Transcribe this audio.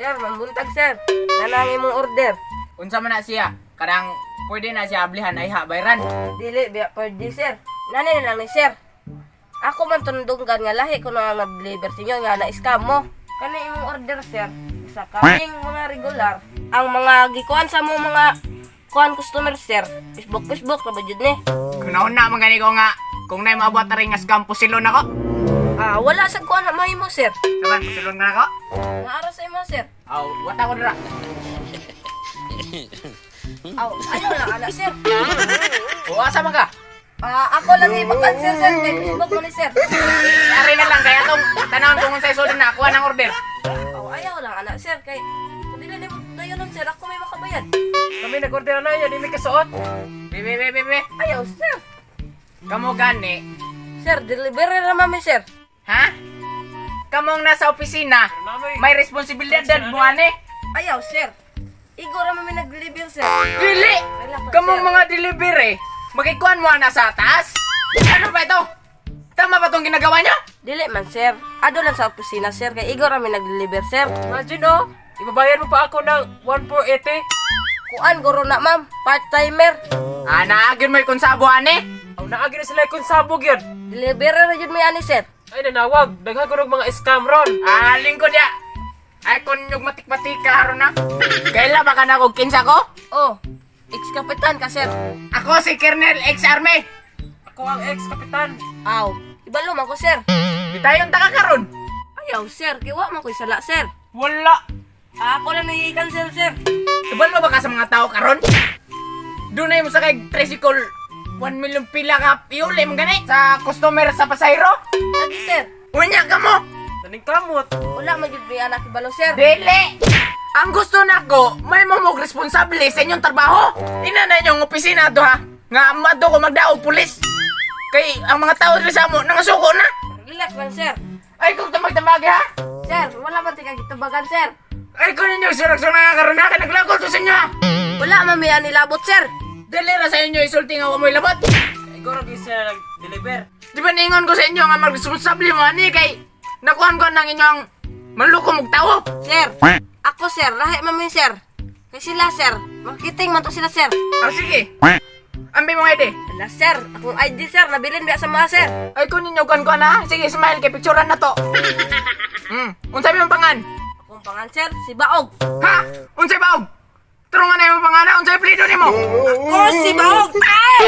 Sir, mambuntag sir. Nanangi mong order. Unsa man na siya? Karang pwede na siya ablihan ay bayran. Dili, biya pwede sir. Nani na lang ni sir. Ako man tundunggan nga lahi ko na nag-deliver sa inyo nga na-scam mo. Kani imong order sir. Sa kaming mga regular. Ang mga gikuan sa mo mga kuan customer sir. Facebook na ba jud ni? Kunauna man gani ko nga kung nay maabot na rin nga scam pusilon ako. Wala sa kuan na mahimo sir. Saban pusilon na ako. Naara sa imo sir. Aw, wata ko dira. Ayaw lang ana sir. O asa man ka? Ako lang ipa-cancel sir kay Facebook mo ni sir. Ari na lang kaya tong tanawon kung unsay sulod na kuha ng order. Ayaw lang ana sir kay hindi na nimo dayon nun sir ako may makabayad. Kami nag-order na yan, hindi may kasuot. Bebe. Ayaw sir. Kamo gani. Sir, delivery na mami sir. Ha? Kamong nasa opisina, may responsibilidad buwan eh. Ayaw sir. Igo ra mami nag-deliver sir. Dili! Kamong mga delivery, magikuan mo na sa taas? Ano ba ito? Tama ba itong ginagawa nyo? Dili man sir. Ado lang sa opisina sir kay igo ra mi nag-deliver sir. Imagine oh, ibabayad mo pa ako ng 1,480. Kuan guro na ma'am, part-timer. Naagin mo yung sa buwan eh. Aw naagi na sila kung sabog yun. Delivery ra jud mi ani sir. Ay nanawag, daghan ko ng mga scam ron. Lingkod ya. Ay kun yung matik-matika haron na. Kaila baka na kong kinsa ko? Oh, ex-kapitan ka sir. Ako si Colonel X-Army. Ako ang ex-kapitan. Ibalo man ko sir. Di tayong taka karon. Ayaw sir, kay wa man ko sala sir. Wala. Ako lang nai-cancel sir. Tubal mo ba ka sa mga tao karon? Doon na mo sa kay tricycle 1 million pila ka piuli mo gani sa customer sa pasayro. Lagi sir. Unya ka mo. Daning kamot. Wala man jud mi anak ibalo sir. Dili! Ang gusto nako, may mamog responsable sa inyong trabaho. Ina na inyong opisina to ha. Nga amado ko magdaog pulis. Kay ang mga tao dito sa mo nangasuko na. Relax man sir. Ay kung tamag-tamag ha. Sir, wala man tika gitubagan sir. Ay kung ninyo surak-surak nga karon na naglagol to sa inyo. Wala man mi ani labot sir. Dili ra sa inyo isulti nga wa mo'y labot. Siguro gisa na nag-deliver. Di ba ningon ko sa inyo nga mag-responsable mo ani kay nakuhan ko ng inyong maluko mong tao. Sir, ako sir, lahi man mi sir. Kay sila sir, marketing man to sila sir. Sige. Ambi mo ID. Ala sir, akong ID sir, nabilin biya sa mga sir. Ay kung ninyo kan ko na. Sige, smile kay picturean na to. Unsay mo pangan? Akong pangan sir, si Baog. Ha? Unsay baog? Turungan na yung pangalan, unsay plido nimo? Ako si Baog! Ay!